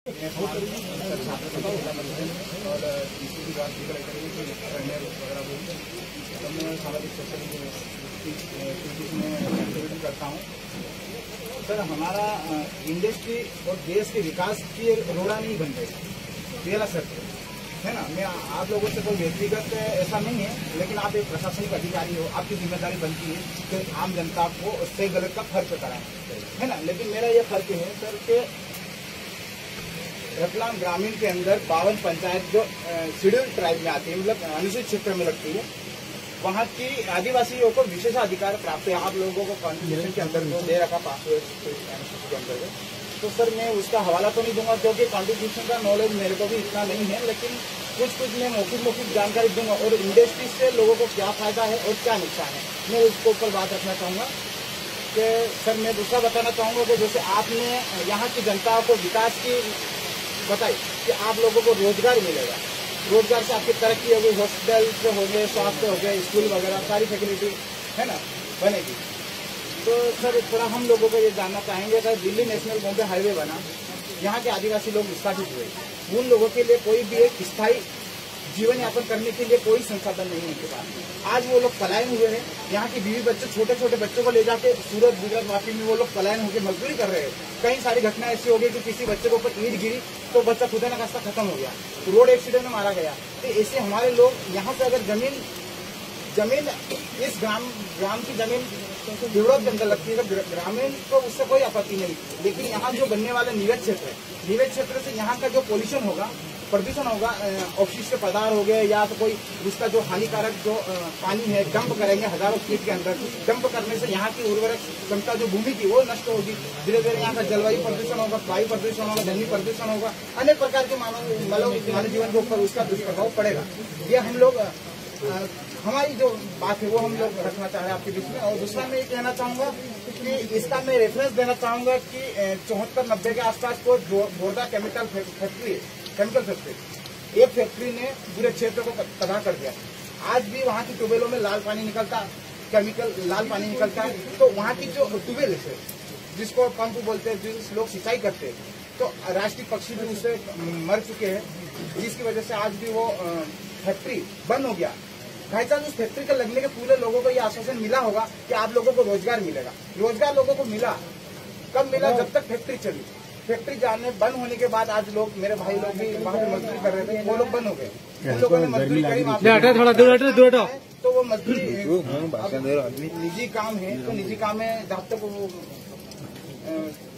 और तीसरी की बात भी तो मैं सामाजिक सोशल में एक्टिविटी करता हूँ। सर हमारा इंडस्ट्री और देश के विकास की रोड़ा नहीं बन रही, पहला सर है ना। मैं आप लोगों से कोई व्यक्तिगत ऐसा नहीं है, लेकिन आप एक प्रशासनिक अधिकारी हो, आपकी जिम्मेदारी बनती है कि आम जनता को सही गलत का फर्क कराएं, है ना। लेकिन मेरा ये फर्क है सर कि रतलाम ग्रामीण के अंदर 52 पंचायत जो शेड्यूल ट्राइब में आती है, मतलब अनुसूचित क्षेत्र में लगती है, वहाँ की आदिवासियों को विशेषाधिकार प्राप्त है। आप लोगों को कॉन्स्टिट्यूशन के अंदर जो दे रखा पासवर्ड के अंदर, तो सर मैं उसका हवाला तो नहीं दूंगा क्योंकि कॉन्स्टिट्यूशन का नॉलेज मेरे को भी इतना नहीं है, लेकिन कुछ मैं मौखिक जानकारी दूंगा और इंडस्ट्री से लोगों को क्या फायदा है और क्या नुकसान है, मैं उसके ऊपर बात रखना चाहूँगा। कि सर मैं दूसरा बताना चाहूँगा कि जैसे आपने यहाँ की जनता को विकास की बताई कि आप लोगों को रोजगार मिलेगा, रोजगार से आपकी तरक्की होगी, हॉस्पिटल हो गए, स्वास्थ्य हो गए, स्कूल वगैरह सारी फैसिलिटी है ना बनेगी। तो सर थोड़ा हम लोगों को ये जानना चाहेंगे, अगर दिल्ली नेशनल बॉम्बे हाईवे बना, यहाँ के आदिवासी लोग विस्थापित हुए, उन लोगों के लिए कोई भी एक स्थायी जीवन यापन करने के लिए कोई संसाधन नहीं है उनके पास। आज वो लोग पलायन हुए हैं, यहाँ की बीवी बच्चे छोटे छोटे बच्चों को ले जाके सूरत गुजरात वापी में वो लोग पलायन होकर मजदूरी कर रहे हैं। कई सारी घटना ऐसी हो गई कि किसी बच्चे के ऊपर ईंट गिरी तो बच्चा खुदा न खास्ता खत्म हो गया, रोड एक्सीडेंट में मारा गया। तो ऐसे हमारे लोग यहाँ से अगर जमीन इस ग्राम की जमीन विरोध के अंदर लगती है तो ग्रामीण को उससे कोई आपत्ति नहीं, लेकिन यहाँ जो बनने वाले निवेश क्षेत्र है, निवेश क्षेत्र से यहाँ का जो पोल्यूशन होगा, प्रदूषण होगा, ऑक्सीजन पदार्थ हो गए या तो कोई उसका जो हानिकारक जो पानी है डंप करेंगे हजारों फीट के अंदर, डंप करने से यहाँ की उर्वरक क्षमता जो भूमि की वो नष्ट होगी। धीरे धीरे यहाँ का जलवायु प्रदूषण होगा, वायु प्रदूषण होगा, ध्वनि प्रदूषण होगा, अनेक प्रकार के मानव जीवन के ऊपर उसका दुष्प्रभाव पड़ेगा। ये हम लोग हमारी जो बात है वो हम लोग रखना चाह रहे हैं आपके बीच में। और दूसरा मैं ये कहना चाहूंगा कि इसका मैं रेफरेंस देना चाहूंगा कि 74-90 के आसपास को जोरदार केमिकल फैक्ट्री, एक फैक्ट्री ने पूरे क्षेत्र को तबाह कर दिया। आज भी वहाँ की ट्यूबवेलों में लाल पानी निकलता, लाल पानी निकलता है। तो वहाँ की जो ट्यूबवेल है जिसको पंप बोलते हैं, जिस लोग सिंचाई करते हैं, तो राष्ट्रीय पक्षी भी उससे मर चुके हैं, जिसकी वजह से आज भी वो फैक्ट्री बंद हो गया। भाई साहब उस फैक्ट्री के लगने के पूरे लोगों को ये आश्वासन मिला होगा कि आप लोगों को रोजगार मिलेगा। रोजगार लोगों को मिला, कब मिला? जब तक फैक्ट्री चली। फैक्ट्री जाने बंद होने के बाद आज लोग, मेरे भाई लोग भी वहाँ पे मजदूरी कर रहे थे, वो लोग बंद हो गए। उन लोगों ने मजदूरी करी, तो वो मजदूरी निजी काम है, तो निजी काम है जब तक वो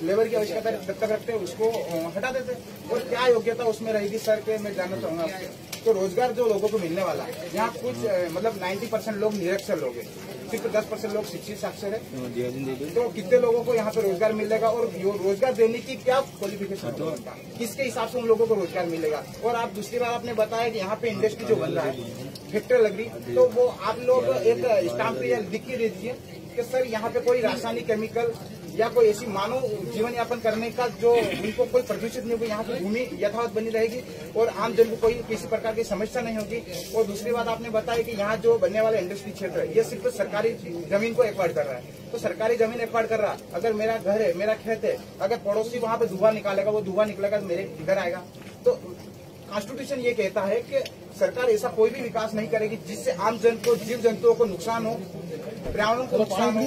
लेबर की आवश्यकता जब तक रखते उसको हटा देते। और क्या योग्यता उसमें रहेगी सर के मैं जानना चाहूंगा आपसे। तो रोजगार जो लोगों को मिलने वाला है, यहाँ कुछ मतलब 90% लोग निरक्षर लोग हैं, सिर्फ 10% लोग शिक्षित साक्षर है। तो कितने लोगों को यहाँ पे रोजगार मिलेगा और रोजगार देने की क्या क्वालिफिकेशन होगा, किसके हिसाब से उन लोगों को रोजगार मिलेगा। और आप दूसरी बार आपने बताया कि यहाँ पे इंडस्ट्री जो बन रहा है, फैक्ट्री लग रही, तो वो आप लोग एक स्टाम्प पे लिख के दे दीजिए कि सर यहाँ पे कोई रासायनिक केमिकल या कोई ऐसी मानव जीवन यापन करने का जो उनको कोई प्रदूषित नहीं होगी, यहाँ की भूमि यथावत बनी रहेगी और आम जन को कोई किसी प्रकार की समस्या नहीं होगी। और दूसरी बात आपने बताया कि यहाँ जो बनने वाला इंडस्ट्री क्षेत्र है ये सिर्फ सरकारी जमीन को एक्वायर कर रहा है। तो सरकारी जमीन एक्वायर कर रहा, अगर मेरा घर है, मेरा खेत है, अगर पड़ोसी वहाँ पे धुआं निकालेगा, वो धुआं निकलेगा तो मेरे घर आएगा। तो कॉन्स्टिट्यूशन ये कहता है कि सरकार ऐसा कोई भी विकास नहीं करेगी जिससे आम जन को, जीव जंतुओं को नुकसान हो, पर्यावरण को नुकसान हो।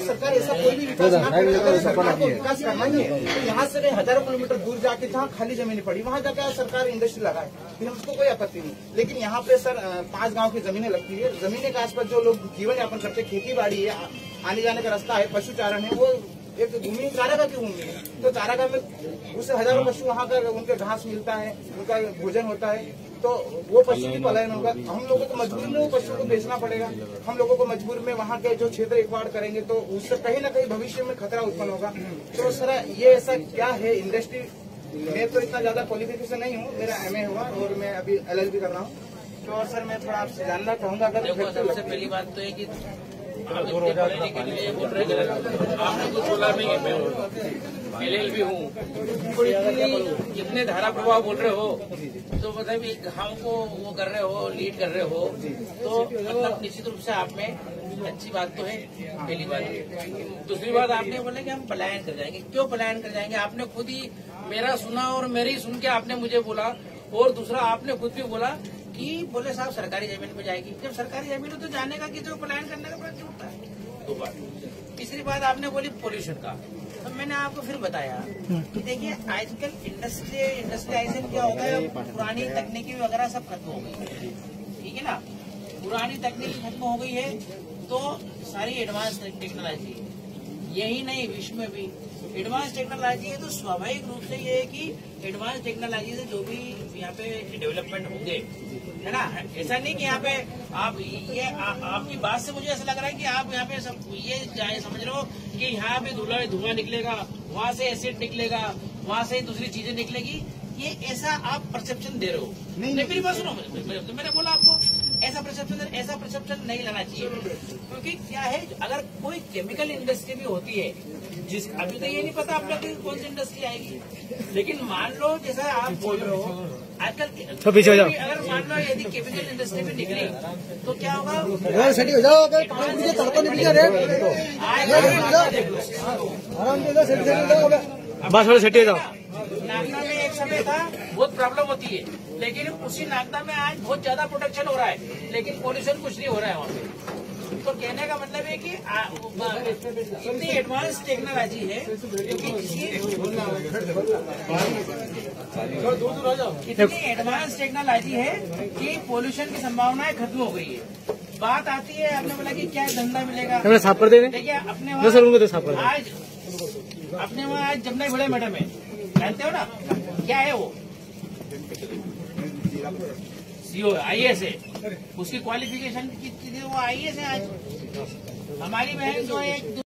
सरकार ऐसा कोई भी विकास ना करे। अगर सरकार को विकास करना ही है तो यहाँ से हजारों किलोमीटर दूर जाके जहाँ खाली जमीन पड़ी वहाँ जाकर सरकार इंडस्ट्री लगाए, फिर उसको कोई आपत्ति नहीं। लेकिन यहाँ पे सर 5 गाँव की जमीनें लगती है, जमीने के आसपास जो लोग जीवन यापन करते, खेती बाड़ी है, आने जाने का रास्ता है, पशु चारण है, वो एक भूमि चारागाह की भूमि है। तो चारागाह में उससे हजारों पशु वहाँ का उनके घास मिलता है, उनका भोजन होता है, तो वो पशु की पलायन होगा। हम लोगों को मजबूर में वो पशु को बेचना पड़ेगा, हम लोगों को मजबूर में वहाँ के जो क्षेत्र एक्वायर करेंगे तो उससे कहीं ना कहीं भविष्य में खतरा उत्पन्न होगा। तो सर ये ऐसा क्या है इंडस्ट्री, मैं तो इतना ज्यादा क्वालिफिकेशन नहीं हूँ, मेरा MA हुआ और मैं अभी LLB कर रहा हूँ। तो सर मैं थोड़ा आपसे जानना चाहूंगा। अगर सबसे पहली बात तो है कि आपने कुछ बोला नहीं, मैं LLB हूँ, इतने धारा प्रभाव बोल रहे हो तो मतलब हमको वो कर रहे हो, लीड कर रहे हो, तो मतलब निश्चित रूप से आप में अच्छी बात तो है, पहली बात। दूसरी बात आपने बोला कि हम पलायन कर जाएंगे। क्यों पलायन कर जाएंगे? आपने खुद ही मेरा सुना और मेरी सुन के आपने मुझे बोला, और दूसरा आपने खुद भी बोला कि बोले साहब सरकारी जमीन पे जाएगी। जब सरकारी जमीन हो तो जाने का किसी को पलायन करने का प्रश्न उठता है। दो बात। तीसरी बात आपने बोली पोल्यूशन का, तो मैंने आपको फिर बताया कि देखिए आजकल इंडस्ट्रियलाइजेशन क्या होता है, पुरानी तकनीकी वगैरह सब खत्म हो गई है, ठीक है ना। पुरानी तकनीक खत्म हो गई है तो सारी एडवांस टेक्नोलॉजी, यही नहीं विश्व में भी एडवांस टेक्नोलॉजी है। तो स्वाभाविक रूप से ये है कि एडवांस टेक्नोलॉजी से जो भी यहाँ पे डेवलपमेंट होंगे, है ना। ऐसा नहीं कि यहाँ पे आप ये आपकी बात से मुझे ऐसा लग रहा है कि आप यहाँ पे सब ये समझ रहे हो कि यहाँ पे धुआं निकलेगा, वहाँ से एसिड निकलेगा, वहाँ से दूसरी चीजें निकलेगी। ये ऐसा आप परसेप्शन दे रहे हो। नहीं मेरी बात सुनो, मैंने बोला आपको ऐसा परसेप्शन नहीं लाना चाहिए। क्योंकि क्या है, अगर कोई केमिकल इंडस्ट्री भी होती है, जिस अभी तो ये नहीं पता आप लोग कौन सी इंडस्ट्री आएगी, लेकिन मान लो जैसा आप बोल रहे हो आजकल, अगर मान लो यदि केमिकल इंडस्ट्री में निकली तो क्या होगा, नागदा में एक समय था बहुत प्रॉब्लम होती है, लेकिन उसी नागदा में आज बहुत ज्यादा प्रोटेक्शन हो रहा है, लेकिन पोल्यूशन कुछ नहीं हो रहा है वहाँ पे। तो कहने का मतलब है कि इतनी एडवांस टेक्नोलॉजी है, इतनी एडवांस टेक्नोलॉजी है कि पोल्यूशन की संभावनाएं खत्म हो गई है। बात आती है, आपने बोला कि क्या धंधा मिलेगा, देखिए अपने वहाँ आज जमुना बड़े मैडम है, जानते हो ना क्या है वो, सीओ IAS है, उसकी क्वालिफिकेशन की वो IAS है। आज हमारी बहन जो है